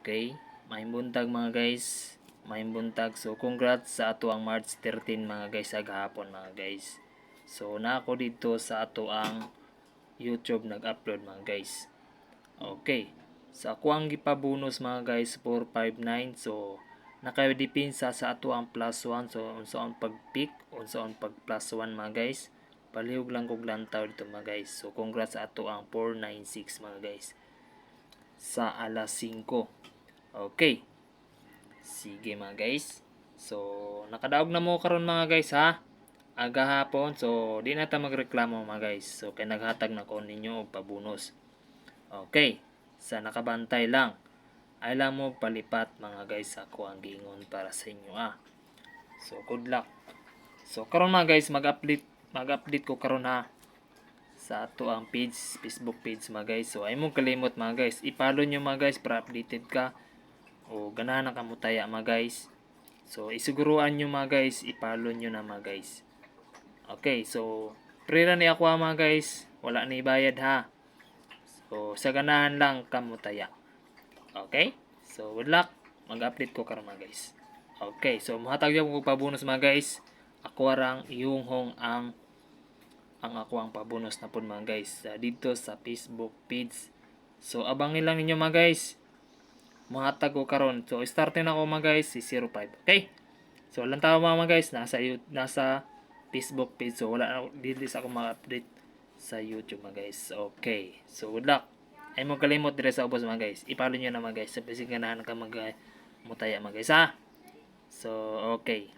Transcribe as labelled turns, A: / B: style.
A: Okay, maayong buntag mga guys. Maayong buntag. So congrats sa ato ang March 13 mga guys sa gahapon mga guys. So na ako dito sa ato ang YouTube nag-upload mga guys. Okay. Sa ako ang gipabonus mga guys 459. So nakadepinsa sa ato ang plus 1. So unsa ang pag-pick, unsa ang pag plus 1 mga guys. Palihog lang kog lantaw dito mga guys. So congrats sa ato ang 496 mga guys. Sa alas 5. Okay. Sige mga guys. So, nakadaog na mo karon mga guys ha. Aga hapon. So, di na ta magreklamo mga guys. So, kay naghatag na ko ninyo og pabonus. Okay. Sa nakabantay lang. Ay lang mo palipat mga guys ako ang giingon para sa inyo So, good luck. So, karon mga guys, mag-update ko karon ha sa ato ang page, Facebook page mga guys. So, ay mong kalimot mga guys. I-follow nyo mga guys para updated ka. O ganahan na kamutaya mga guys. So, isiguruan nyo mga guys. I-follow nyo na mga guys. Okay, so, prera ni ako mga guys. Wala ni bayad ha. So, sa ganahan lang kamutaya. Okay? So, good luck. Mag-update ko karon mga guys. Okay, so, mahatag yung kong pabonus mga guys. Ako arang iunghong ang ako ang pabonus na po mga guys. Dito sa Facebook page. So, abangin lang ninyo mga guys. Mahatag ko karon. So, startin ako mga guys si 05. Okay? So, walang tao mga guys. Nasa Facebook page. So, wala dito sa ako mag-update sa YouTube mga guys. Okay. So, good luck. Ay mo kalimot dire sa ubos mga guys. I-follow nyo na mga guys. Sa bisig ganahan ka mag-mutaya mga guys ha. So, okay.